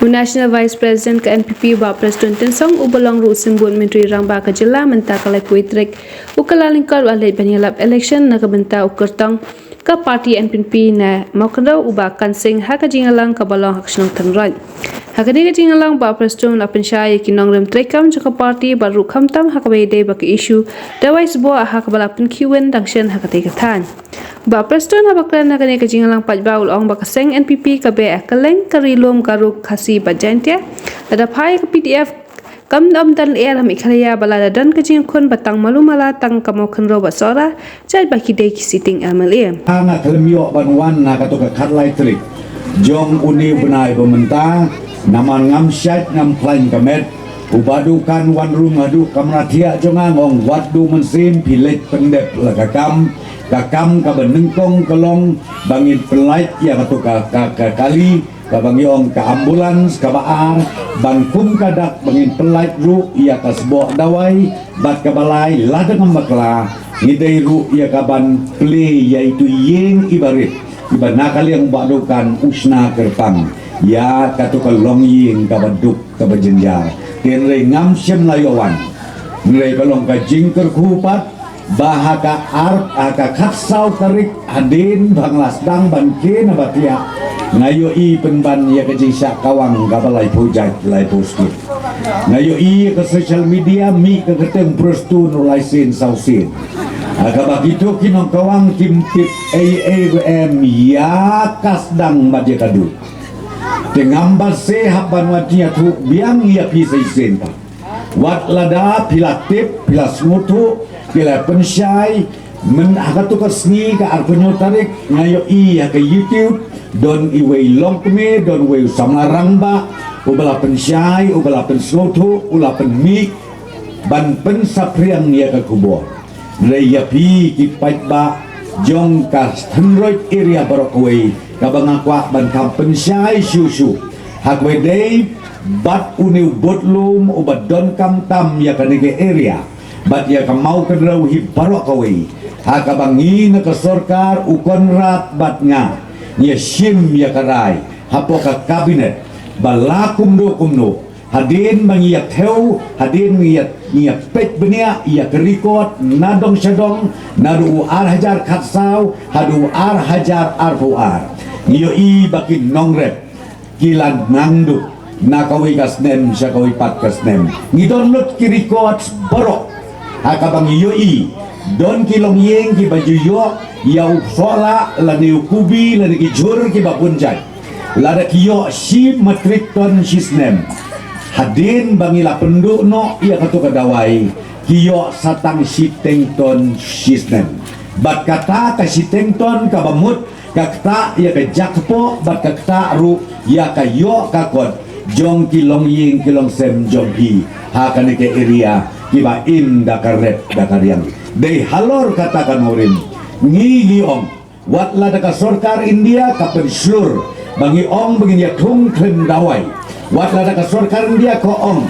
National Vice President ke NPP ba Presiden Tensong ubalong ru simbun Menteri Rangba ke jela menta kalai puitrik ukala lingkar walai banyalap election na kabenta ukertang ke parti NPP na maukado uba kansing haka jingalang kabalong haksenong tanrai. Hakadi ke jingalang ba Presiden la pensyai kinong rem trekam jaka parti baru kamtam hakabede baki isu dawai sebuah hakabala penkiwen dangsyen hakati katan. Ba Presiden habaklan na kani ke jingalang pajbaul ong bakaseng NPP kabe akaleng karilom garuk khasi bajantia ada pai ke PDF kam dam dan air ham ikharaya balada dan kejing kun batang malumala tang kamo khenro basora jai baki de sitting MLA ana kelmio banwan na katoka khatlai trik jong uni benai pementang naman ngam syait ngam plain kamet ubadukan wan rumadu kamratia jongangong wadu mensim pilet pendep lagakam kakam kabenengkong kelong bangin pelait ya katoka kali kabangi ong ka ambulans ka baar bangkum kadak bangin pelait ru ia ka sebuah dawai bat kabalai ladang makla ngidai ru ia kaban play yaitu yeng ibarit ibana kali yang badukan usna kerpang ya katoka long yeng kabaduk kabajenjar kenre ngam syem layawan nilai kalong ka jingker kupat bahaka arp aka khatsau karik hadin banglasdang banke nabatia ngayo i penban ya kejisa kawang kabalai pujat lai poskit ngayo i ke social media mi ke keteng prostu nulai sin sausin aga begitu kinong kawang kimpit AAWM ya kasdang badia kadu tengamba sehat banwatia tu biang ia pisai sin pa wat lada pilatip pilas mutu pila pensyai men akatukar sni ka arpunyo tarik ngayo i ke YouTube don iwei longkme don wei samarang ba ubala pensyai ubala penslotu ula penmik ban pensapriang ya ke kubur reya pi kipait ba jong ka standroid area barokwe kabangakwa ban kam pensyai susu hakwe dei bat uniu botlum ubat don kam tam ya kanige area bat ya kamau kedrau hi barokwe hakabangi na kasorkar ukon rat bat nga ya sim ya karai hapoka kabinet balakum do kumno hadin mangiyak heu hadin ngiyak pet benia ia kerikot nadong syadong nadu ar hajar khatsau hadu ar hajar arfuar ngiyo i bakin nongrep kilan nangdu nakawi kasnem syakawi pat kasnem ngidon lut kirikot borok hakabang iyo i don kilong yeng ki baju yo yau sola lani ukubi lani ki jur ki bapunjai lada kiyo si matrik ton sisnem hadin bangila penduk no ia katu kadawai kiyo satang si tengton sisnem bat kata ka si tengton ka bamut kakta ia ka jakpo bat kakta ru ia ka yo kakot jong kilong yeng kilong sem jong hi hakane ke area kiba in dakarep dakariang dei halor katakan orin ngili ong wat la daka sorkar India ka penslur bangi ong begini ya tung klem dawai wat la daka sorkar India ko ong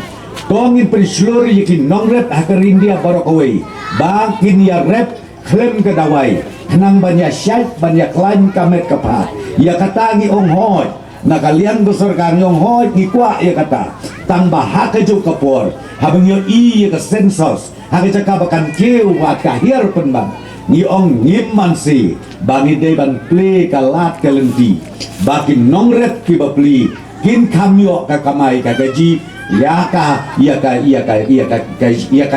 tongin penslur yakin nongrep hakar India barokawai bangkin ya rep klem ke dawai kenang banyak syait banyak lain kamet kepat ya katangi ong hoi na kalian besar kanyong hoy ikwa ya kata tambah hak jo kapor habang yo i ka sensos hak jaka bakan keu wa kahir penbang ni ong ngimman si bangi de ban play kalat kalenti bakin nongret ki bapli kin kamyo ka kamai ka gaji ya ka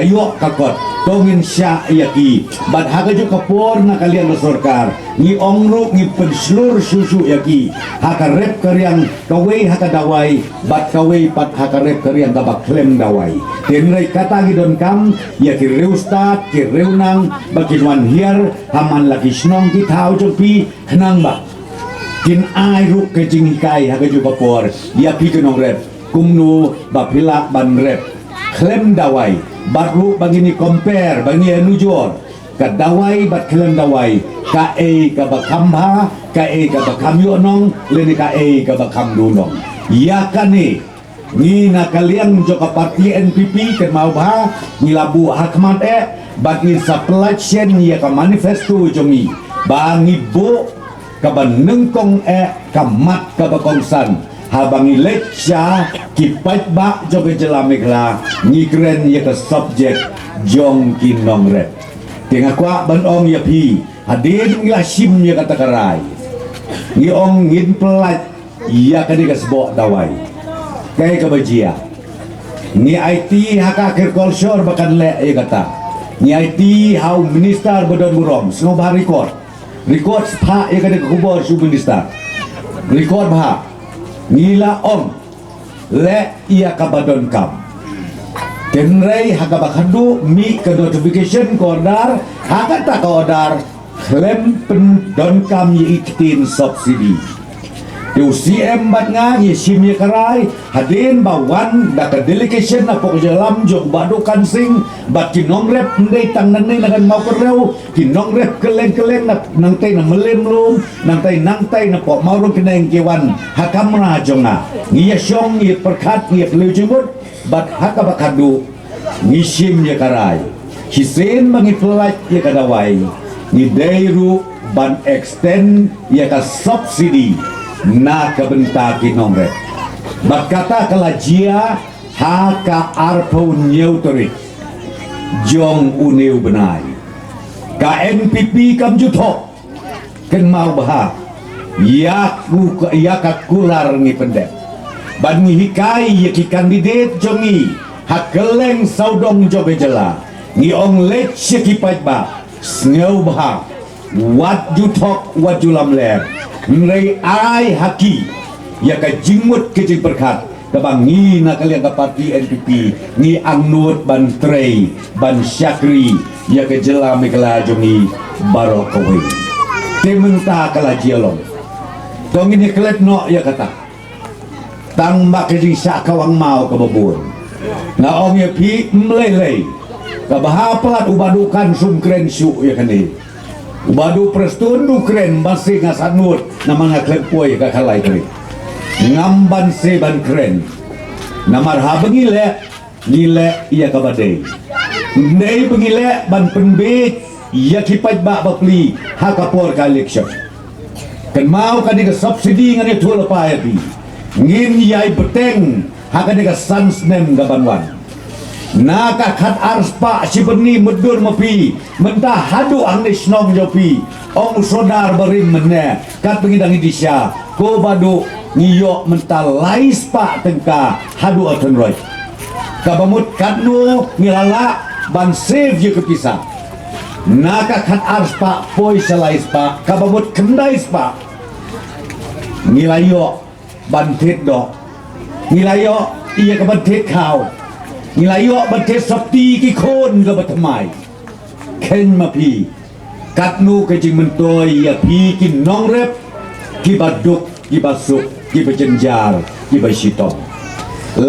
yo ka kot tongin sya yaki bad hak jo kapor na kalian besorkar ni ongru ni penslur susu yaki hakarep karyang kawai hakadawai bat kawai pat hakarep karyang kabak klem dawai tenrai kata gidon kam yaki reustat ki reunang bakin wan hiar haman laki snong ki tau jopi kenang ba kin ai ru kejing kai hakaju kapor ya pi kenong rep kumnu bapila ban rep klem dawai baru bagini compare bagi nujur ka dawai bat klem dawai ka e ka bakamba ka e ka bakam yonong leni ka e ka bakam dunong ya kani ni na kalian joka parti NPP ke mau ba ni labu hakmat bagi supply chain ya ka manifesto jongi bangi bo ka banengkong kamat ka bakongsan habangi lecture kipat ba joge jelamikla ngikren ye ke subject jong kinong rep tengah kwa ban ong ya pi hadin ngila sim ye kata karai ngi ong ngin pelat ya kadi kasbo dawai kai kabajia ni IT haka agriculture bakan le ye kata ni IT how minister badon burom semua bah record pha ye kadi kubor su minister record bah nila om le ia kabadon kam kenrei haka bakandu mi ke notification kodar haka tak kodar klaim pen don kam ye iktin subsidi tu CM bat nga ye sim ye karai hadin bawan da ka delegation na pok jalam jok badu kan sing bat kinong rep ndai tang nan nei lagan mau kereu kinong rep keleng na nang tai na melem lum nang tai na pok mau rum kineng kewan hakam ra jonga ngi ye syong ye perkat ye leu jemut bat haka bakadu ngi sim ye karai hisen mangi pelat ye kadawai ni dairu ban extend ye ka subsidi na kabenta kinong rep bakata kalajia haka arpo nyeutori jong uneu benai ka NPP kam juthok ken mau bah ya ka kular ngi pendek ban ngi hikai ye ki kandidat jongi hakeleng saudong jobe jela ngi ong lech ki pait ba sneu bah wat juthok wat julam ler ngai ai haki ya ka jingmut ke jing berkat kabang ni na kalian ka parti NPP ni angnut ban trei ban syakri ya ka jela mikla jongi barokowe tementa kala jialong tong ini kelet no ya kata tang mak ke jing sakawang mau ka babun na ong ya pi mlelei ka bahapat ubadukan sumkren su ya kani ubadu prestun du kren masih ngasanut namanya klen poi ka kalai kri ngamban seban kren namar ha bengile nile ia ka badai nei bengile ban penbit ia kipat ba bapli ha kapor ka election kan mau ka diga subsidi ngane thul pa ya pi ngin yai beteng ha ka diga sans nem ga banwan naka khat arspa sibeni medur mapi mentah hadu ang nisnong jopi ong sodar berim menne kat pengidang idisya ko badu ngiyok mentah laispa tengka hadu atenroy kabamut katnu ngilala ban save je kepisah naka khat arspa poi salaispa kabamut kendaispa ngilayo ban tet do ngilayo iya ka ban tet kau nilayo bate sapti ki khon ga batmai ken mapi katnu ke jing mentoi ya pi ki nong rep ki baduk ki basuk ki bejenjar ki basitong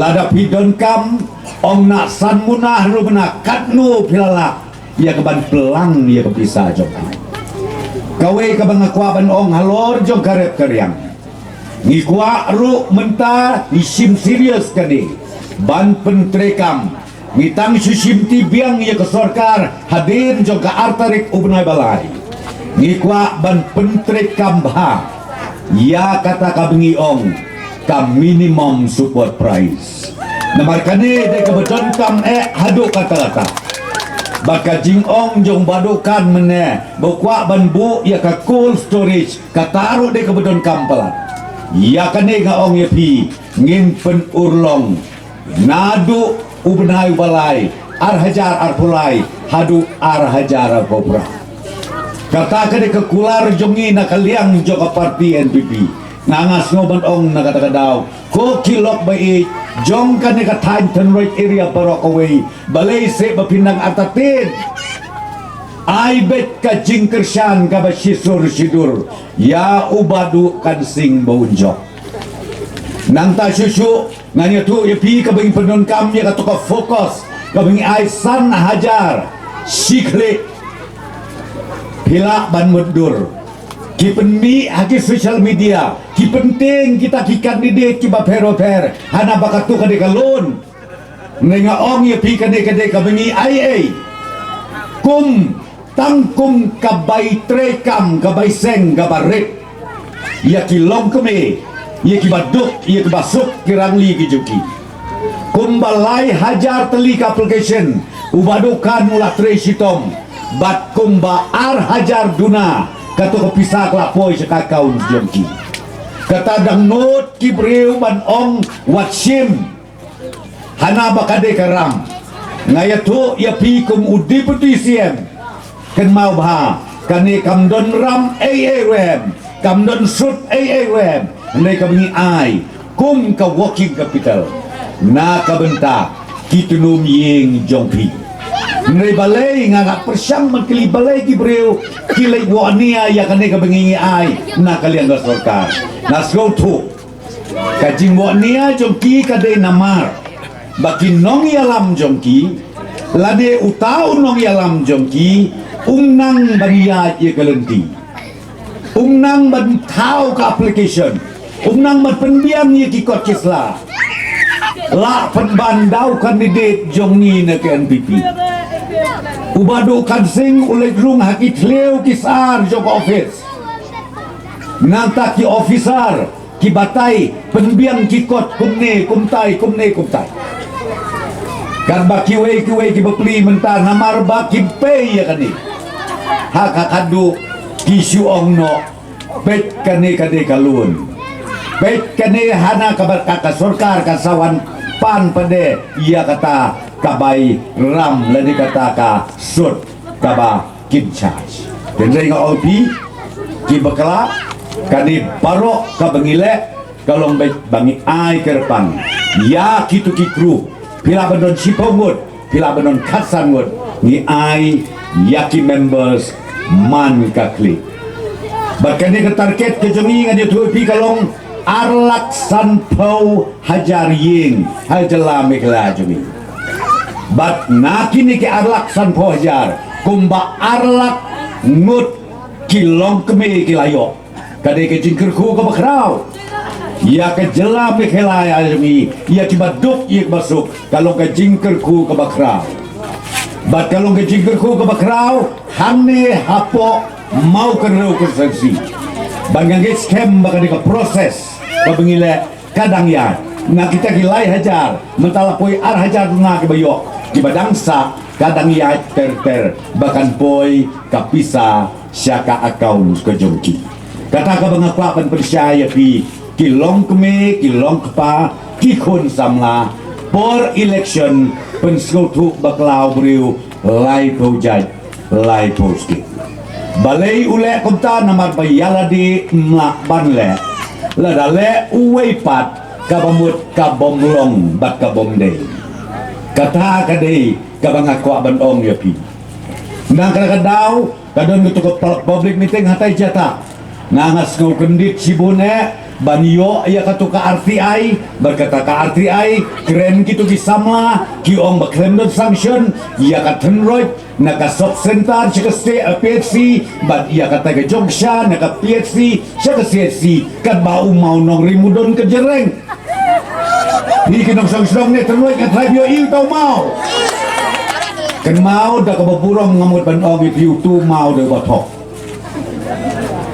lada pi don kam ong nak san munah rubna katnu pilala ya keban pelang ya kepisa jong kawe ka bangakwa ban ong halor jong karep karyang ni kwa ru menta ni sim serius kani ban pentrekam mitang susimti biang ya ke sorkar hadir juga artarik ubnai balai ngikwa ban pentrekam bah ya kata kabengi ong ka minimum support price namar kane de kebeton kam hadu kata-kata baka jing ong jong badukan mene bokwa ban bu ya ka cold storage kataru de kebeton kam pelat ya kane ga ong ya pi ngin pen urlong nadu ubnai balai arhajar arpulai hadu arhajar arpopra kata kade kekular jongi na kaliang joka parti NPP nangas ngoban ong na kata-kadau ko kilok bai jong kane katain tenroit area barokaway balay se bapinang atatin I bet ka jingkersyan ka basisur sidur ya ubadu kan sing baunjok nang ta susu nganya tu ya pi ka bing penon kam ya ka fokus ka bing aisan hajar sikle pila ban mudur ki penmi haki social media ki penting kita ki kandidat ki ba peroper hana bakatu ka de kalon nenga ong ya pi ka de ka bing IA kum tangkum ka bay trekam ka bay seng ka barit ya ki long kami ia kibaduk ia kibasuk kirangli kijuki kumbalai hajar telik application ubadukan mula tresitom bat kumba ar hajar duna katu kepisah kelapoi sekakau jongki kata dang not kibriu ban ong watsim hana bakade karam ngayatu ya pi kum udi puti siem ken mau bha kani kamdon ram rem kamdon sut rem ndai kabingi ai kum ka working capital na kabenta kitunum ying jongpi ndai balai ngagak persam kili balai kibriu kilai wania ya kani kabingi ai na kalian sorkar na tu kajing wania jongki kadai namar baki nong yalam jongki lade utau nong yalam jongki unang bania ye galenti unang ban tau ka application unang ban pendiam ye ki kot kisla la penbandau kandidat jongni na ke NPP ubadu kan sing ulek rung haki tleu kisar jong office nanta ki officer ki batai penbiang ki kot kumne kumtai kan baki wei ki bepli mentah namar baki pay ya kani hak kadu kisu ongno pet kani kade kalun pet kani hana kabar kaka sorkar kasawan pan pade ia kata kabai ram lani kata ka sut kaba kin charge pendai nga opi ki bakala kani barok ka bangile kalong bet bangi ai kerpan ya kitu ki kru pila benon sipongut pila benon katsangut ni ai yaki members man ka klik bakane ke target ke jongi ngadi tu pi kalong arlak san pau hajar ying hajala mekla jongi bat nakini ke arlak san pau hajar kumba arlak ngut kilong keme kilayo kade ke jingkerku ke bakrau ia ke jela mekela ya jongi ia kibaduk ia masuk kalau ke jingkerku ke bakrau bat kalau ke jingkerku ke bakrau hane hapo mau kereu konsensi bangang ke scam bakal ke proses babengile kadang ya na kita gilai hajar mentalapoi ar hajar na ke bayok di badangsa kadang ya ter bahkan poi kapisa syaka akaun ke jongki kata ka bangapapan percaya pi kilong keme kilong kepa kikun samla por election penskutu baklau beriu lai project lai posti balai ule kumta namar bayala di mlak banle lada le uwe pat kabamut kabomlong bat kabomde kata kadei kabangakwa bandong ya pi nang kadang-kadang kadon gitu ke public meeting hatai jata nangas ngau kendit sibune banyo ia katu ka RTI berkata ka RTI keren gitu kisamla kiong baklem don sanction ia katen roit naka sop center chika stay PHC bat ia kata ke Jongsha naka PHC chika CHC kan bau mau nong rimudon ke jereng ni kinong song ne terroit ka tribe yo il tau mau kan mau da ka baburong ngamut bandong itu tu mau de batok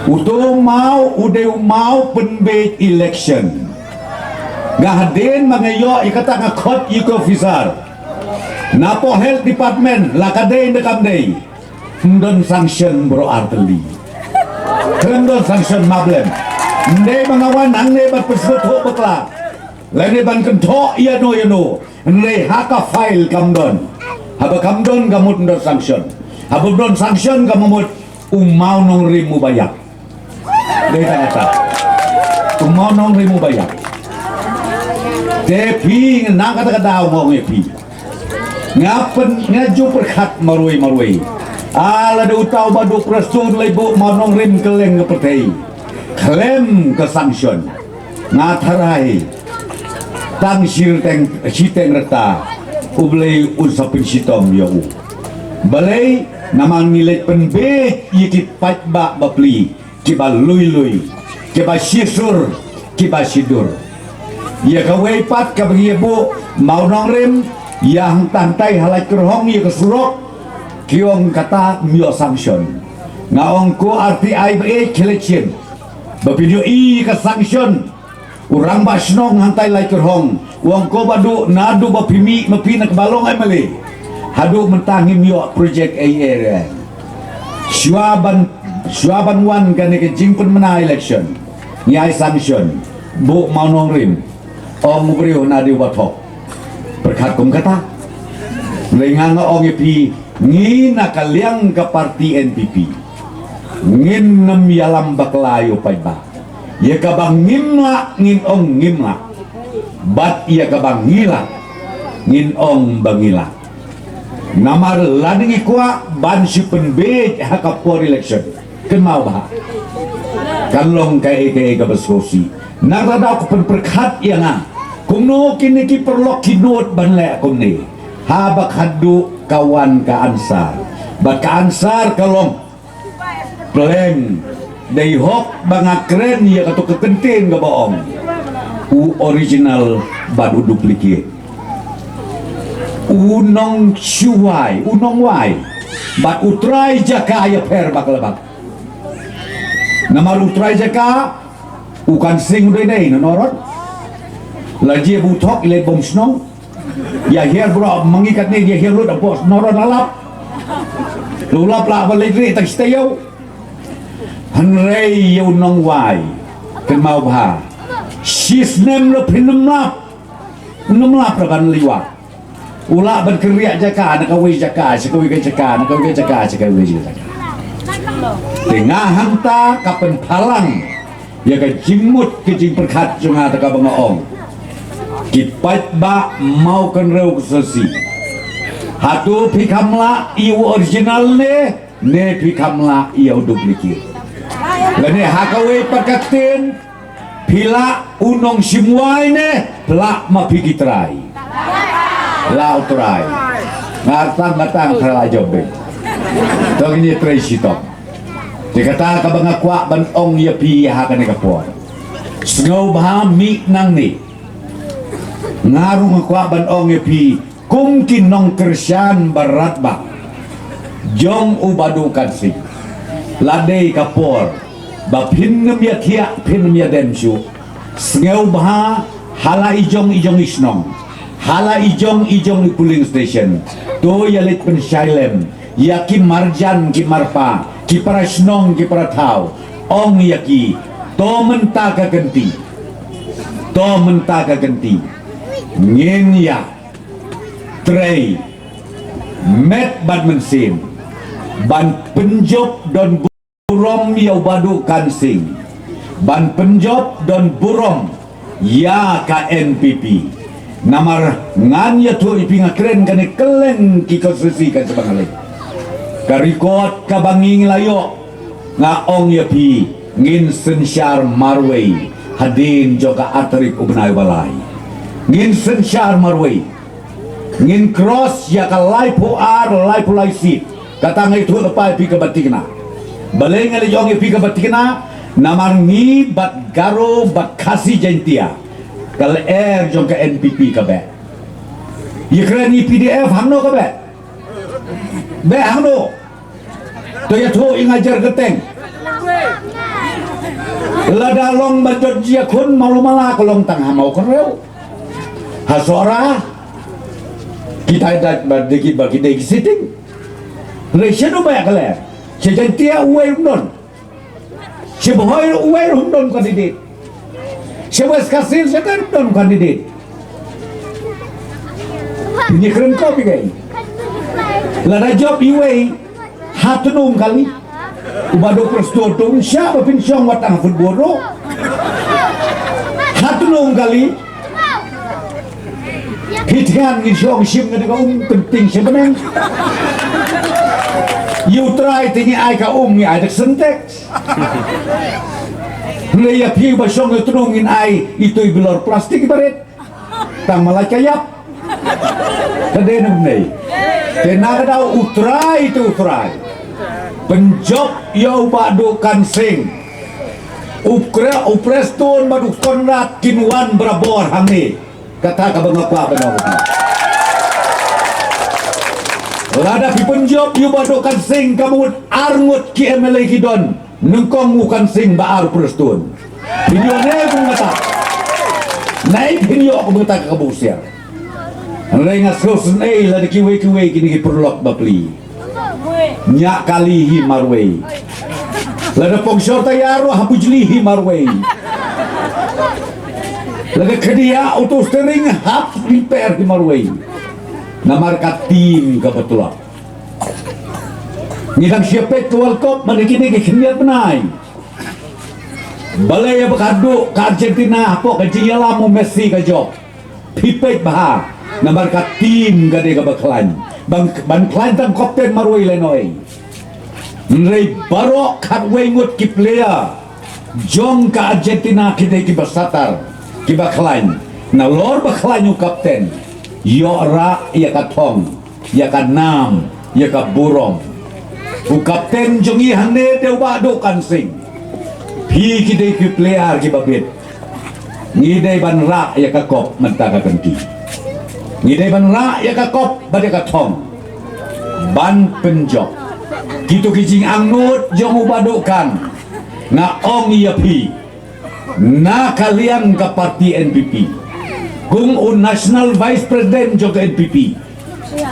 udah mau penbet election gahaden mangayo ikata ngakot iko officer napo health department lakade dekamdei ndon sanction bro arteli ndon sanction mablem ndai mangawan angne bat pesbut ho bakla lene ban kentho iya no ndai haka file kamdon haba kamdon gamut ndon sanction haba ndon sanction gamut umau nong rimu bayak dia kata umau nong rimu bayak tepi nang kata mau ngepi ngapen ngaju perkat marui ala de utau badu prestur lebu mau nong rim keleng ngepertei klem ke sanction ngatarai tang siteng reta ublei usapin sitom yau balai namang nilai penbet yikit patba bapli kiba lui kiba sisur kiba sidur ya kawai pat kabagi bu mau nong rim yang tantai halai kerhong ya kesurok kiong kata mio sanction ngaong ko RTI be election bapidio i ke sanction Urang ba snong hantai lai kerhong. Wong ko badu nadu ba pimi mapi nak balong ai mali. Hadu mentangim yo project area. Syuaban wan kan ke jingpun mena election. Nyai sanction. Bu mau nong rim. Ong beriu nadi watok. Berkat kum kata. Lengang ong epi ngina kaliang ke parti NPP. Ngin nem yalam baklayo paiba. Ya kabang ngimla ngin ong ngimla. Bat ia kabang ngila ngin ong bangila. Namar lading ikwa ban si penbej hakapor election. Kan mau bah. Kan long kai kabaskosi. Narada ko perkat yang kumno kini ki perlok kinot ban le kumni. Habak hadu kawan ka ansar. Bat ka ansar kalong pleng day hok banga keren ya kato kekentin ka boong. U original badu duplicate. Unong syuwai, unong wai. Bat utrai jaka ya per bakalabak. Nama utrai jaka ukan sing udah ini nonorot. Lagi butok ile bom snow. Ya hier bro mengikat ni dia hier lu dah bos norot lalap. Lulap lah balik ni tak stayau. Hanrei yau nong wai. Ken mau bah. She's name le pinum lap. Pinum lap kan liwat. Ulah berkeriak jaka nak kawin jaka, sekawin jaka, nak kawin jaka, sekawin jaka. Tengah hanta kapan palang. Ya ka jimut ke jing perkat junga ta ka bangaong. Kipat ba mau kan reu sesi. Hatu pikamla iu original ne pikamla iu duplicate. Lene hakawe perkatin pila unong simwai ne pelak mapigitrai. Lau try. Ngatang salah jobe. Tong ni try sitok. Dikata ka banga kwa ban ong ya pi ha ka ne ka po. Snow bah mi nang ni. Ngaru nga kwa ban ong ya pi kum kinong kersyan barat ba. Jong ubadu kansi. Ladei ka por. Ba pinnem ya tia pinnem ya densyu. Snow bah hala ijong isnong. Hala ijong di polling station. To yalit pensyalem. Yaki marjan ki marpa. Ki para snong ki para tau. Ong yaki. To mentaka genti. To mentaka genti. Ngin ya. Trey. Met ban mensim. Ban penjop don burom yau badu kansing. Ban penjop don burom. Ya ka NPP. Namar ngan ya tu ipinga keren kane keleng ki konstitusi kan sebangale. Karikot kabanging layo nga ong ya pi ngin sensyar marway hadin joka atrik ubnay balay. Ngin sensyar marway ngin cross ya ka laipo ar laipo laisit katang itu lepai pi kabatikna. Baleng ali jong pi kabatikna namar ngi bat garo bat kasi jentia. Kalau jong ke NPP ka be. Ye keren ni PDF hangno ka be. Be hangno. To ya to ingajar geteng. Lada long bajot jia kun malu mala kolong tangah mau kereu. Hasora kita dak bagi deki sitting. Resya no ba kale. Sejentia uwe non. Sebohoy uwe non kandidat. Sebab kasih sekarang don kandidat. Ini keren kopi gay. Lada job iwe hatunum kali. Ubado prostotum siapa pinsyong watang futbolo. Hatunum kali. Hitian ngisyong sim nga penting sebenarnya. You try tinggi ay ka ni ay sentek. Leya pi basong tunungin ay ito'y bilor plastik barit tang malakayap kadenam nay tenaga daw utray itu utray penjok yaw badu kansing upreston badu konrat kinwan brabor hangi kata kabangapa benaw lada pi penjok yaw badu kansing kamu arngut ki MLA kidon nengkong bukan sing baar perestun. Video ni pun kata. naik pinyo ako mga taga-kabusya. Ang rengas rosen ay la kiwe-kiwe kini perlok bapli. Nya kalihi marway. Lada pong shorta yaro hapujlihi marway. Laga kedia auto steering hap repair di marway. Namarkat tim kebetulan. Ngidang siapet ke World Cup manakini ke kiniat benai. Balai bakadu ke Argentina apa ke Jiyalamu Messi ke job. Pipet bah namarkat tim gade ke baklan. Ban klan tang kapten marway lenoi. Nrei barok kat wengut ki player. Jong ke Argentina kita ki basatar ki baklan. Na lor baklan yu kapten. Yo ra ya ka thong, ya ka nam, ya ka burong. U kapten jongi hande te ba do kan sing. Pi ki de ki player ki babet. Ni dei ban ra ya ka kop menta ka kanti. Ni dei ban ra ya ka kop ba de ka thong. Ban penjok. Kitu kijing angut jong ubadukan. Na ong ya pi. Na kalian ka parti NPP. Kung un National Vice President juga NPP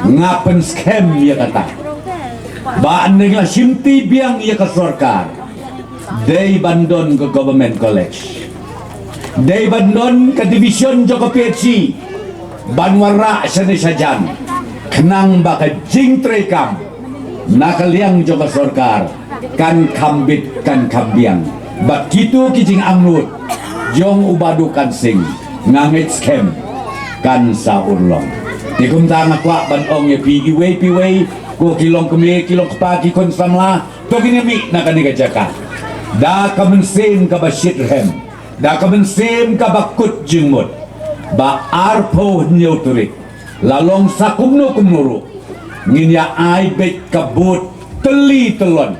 ngapen scam ya kata baan nengla simti biang ya ke sorkar day bandon ke government college day bandon ke division juga PhD banwara sene sajan kenang baka jing trekam nakaliang juga sorkar kan kambit kan kambiang bakitu kijing angnut jong ubadukan sing ngangit scam kan sa urlong tikum tanga kwa ban ong ye pi iwe ko kilong kemle kilong kepagi kon samla to ginemi na kaniga jaka da kamensin ka basyithem da kamensin ka bakut jingmut ba arpo nyauturik lalong sa kumnuru nginya ai bet kabut teli telon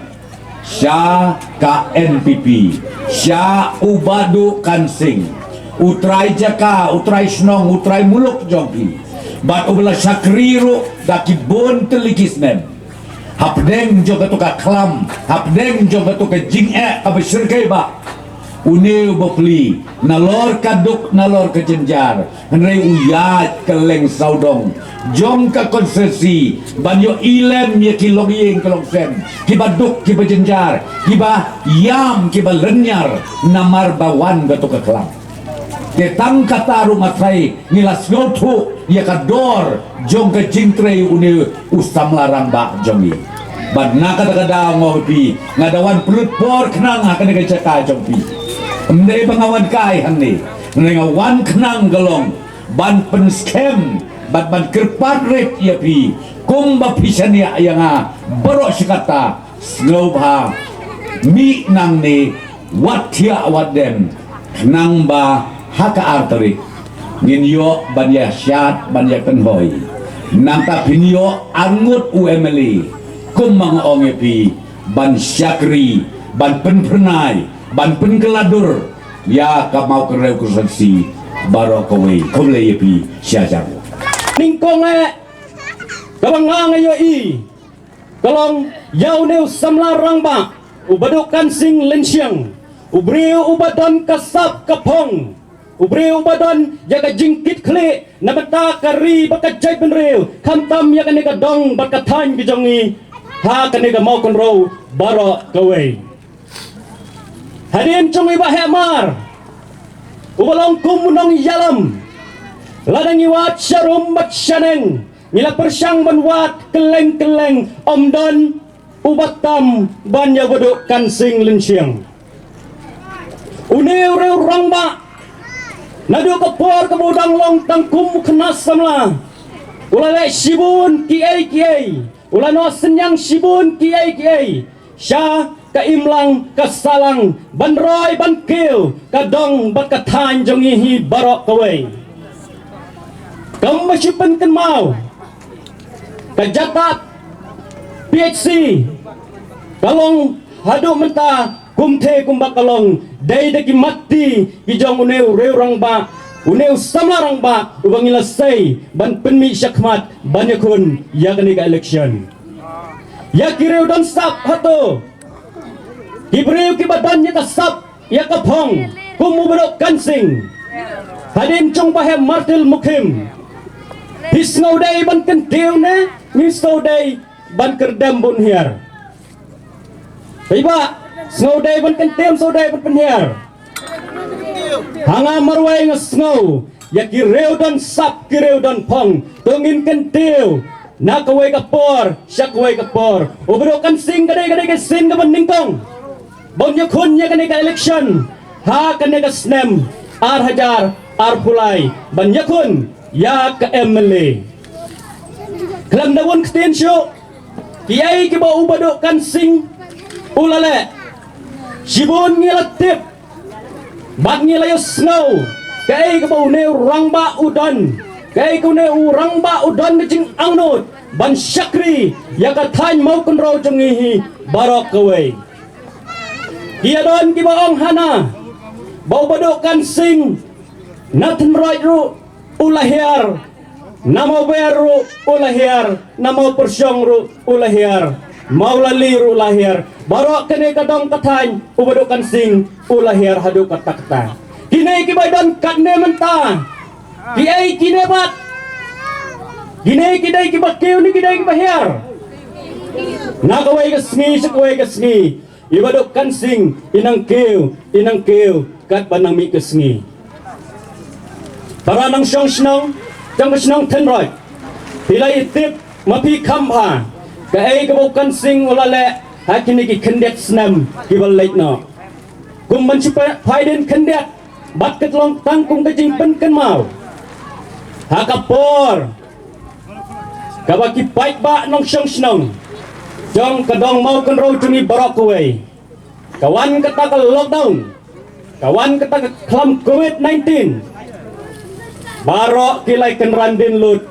sya ka NPP sya ubadu kansing utrai jaka, utrai snong, utrai muluk jongki. Bat ubala syakriru daki bon telikisnem. Hapdeng juga tu ka klam, hapdeng juga tu ka jing'e ka besyirkay ba. Uniw bapli, nalor kaduk, nalor ka jenjar. Henry uyat keleng saudong. Jong ka konsesi, banyo ilem ya kilong ying kilong sen. Kiba duk, kiba jenjar, kiba yam, kiba lenyar. Namar bawan gatu ka klam. Ketang kata rumah saya nilas ngotu ya kador jong ke jingtrei uni ustam larang bak jongi ban na kata ngopi ngadawan perut por kenang akan ngeceka jongpi mende pengawan kai hangni ngawan kenang gelong ban pen scam ban kerpat rep ya pi kumba pisania yang borok sikata snobha mi nang ni watia wadem kenang ba haka arteri nginyo banyak syat banyak tenhoi nangka pinyo angut UMLE kumang ongepi ban syakri ban penpernai ban penkeladur ya kamau kereu kursensi baro kowe komle yepi syajar ningkonge kabangang ayo i kalong yau neu samlarang ba ubadukan sing lensyang ubriu ubadan kasap kapong ubri ubadan jaga jingkit kle nabata kari bakajai benreu kamtam ya kanega dong bakatan bijongi ha kanega mau konro baro kawe hadin chongi bahemar ubalong kumunong yalam ladang iwat syarum bat syaneng nila persyang banwat keleng omdan ubatam banya bodok kansing lensyang uneu reu rangba nadu kapor kebudang long tangkum kenas samla ulale sibun kiai ulano senyang sibun kiai syah kaimlang kasalang banroy bankil kadong bakatan jongihi barok kawe kamu masyipan kenmau kajatat PHC kalong hadu menta kumte kumbakalong day daki mati kijong uneu reurang ba uneu samlarang ba ubang ilasay ban penmi syakmat banyakun yakni ka election yakireu dan sap hato kibreu kibadan ya kasap ya kapong kumubadok kansing Hadin trong bahe martil mukim. Hisngau day ban kentiu ne, ngisau day ban kerdam bun hiar. Tiba, sngau day ban kentiu, sau day ban penhiar. Hanga marwai ngasngau, ya kireu dan sap kireu dan pong, tungin kentiu. Nak kawai kapor, syak kawai kapor. Uberokan sing kadai ke sing ke beningkong. Bon yakun ya kene ka election. Ha kene ka snem, ar hajar, ar pulai. Ban yakun ya ka MLA. Kelam dawon ketin syuk. Kiai ke bau uberokan sing ulale. Sibun ngilatip. Bat ngilayo snow. Kiai ke bau ne rangba udan. Kay ko ne urang ba udan na jing angnot ban syakri ya ka thain mau kun ro jungihi barok kawai dia don ki baong hana bau badokan sing nathan right ru ulahiar namo beru ulahiar namo persyong ru ulahiar maulali ru lahir barok kene kadong kathain ubadokan sing ulahiar hadu katakta kini ki badan kadne mentah Kiai kine bat, kine kidai kibakeu ni kidai kibahir. Nakawai kesni, sekawai kesni. Ibadok kansing inang keu, kat banang mi kesni. Para nang syong senang, jang senang tenroy. Pilai tip mapi kampa. Kiai kibok kansing ulale, hakini ki kendet senam kibalait no. Kumban cipa paiden kendet, bat ketlong tangkung kejing penken mau. Hakapor kabaki baik ba nong syong senong jong kadong mau kan ro jungi barok kawai kawan kata ke lockdown kawan kata ke kelam COVID-19 barok kilai kan randin lut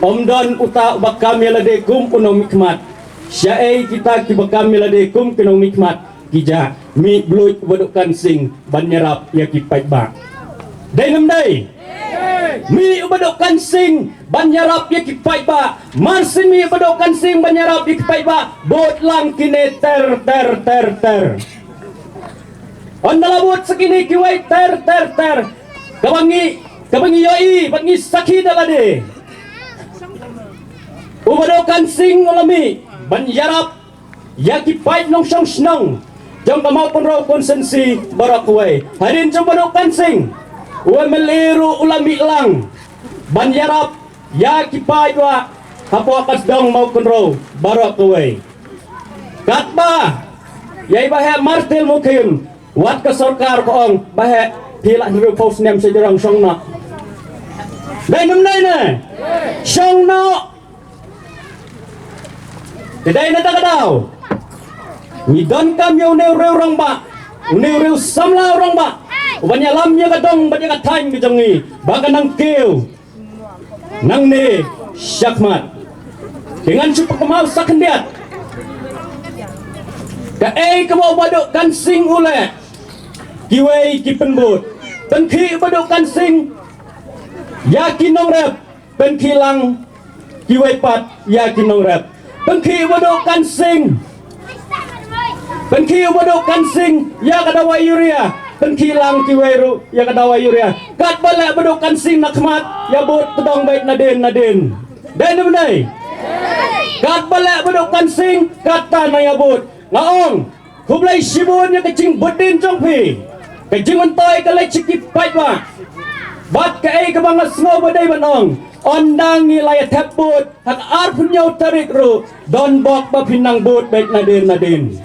omdon uta bakam yalade kum unom mikmat syai kita ki bakam yalade kum kunom mikmat kija mi blut badukan sing banyarap ya ki baik ba dai ngam dai mi ubadokan sing banyarap ya kipai ba marsin mi ubadokan sing banyarap ya kipai ba bot lang kine ter ondalabot sekini kiwai ter kabangi yoi bangi sakhi dalade ubadokan sing ulami banyarap ya kipai nong syong senong jom kamau penro konsensi barakwai hadin jom ubadokan sing meliru ulami lang banyarap ya kipai wa hapo akas dong mau kunro barok kawai katba yai bahe martil mukim wat ke sarkar koong bahe pilak niru pos nem sejarang syong na dai nem dai ne syong na dai na takadaw ngidon kam yo ne rang ba ne reu samla rang ba Ubanya lamnya kadong banyak katain kejongi bahkan nang keu nang ne syakmat dengan cukup kemal sakendiat ka kemau badok kan sing ule kiwei ki penbut penki badok kan sing yakin nong rep penki lang kiwei pat yakin nong rep penki badok kan sing penki badok kan sing ya kadawa yuria penkilang kiweru ya kadawa yuria kat balak bedokan sing nakmat ya bot tedong bait nadin dan benai kat balak bedokan sing kata na ya bot ngaong kublai sibun ya kecing bedin jongpi kecing mentoy kalai cikip bait ba bat ke kebangas ngo badai banong ondang nilai teput hak arpun nyau tarik ru don bok ba pinang bot bait nadin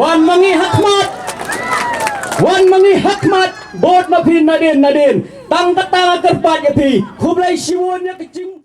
wan mangi hakmat wan mangi hakmat bot ma pin nadin tang katang kerpat ya pi kublai siwon ya kecing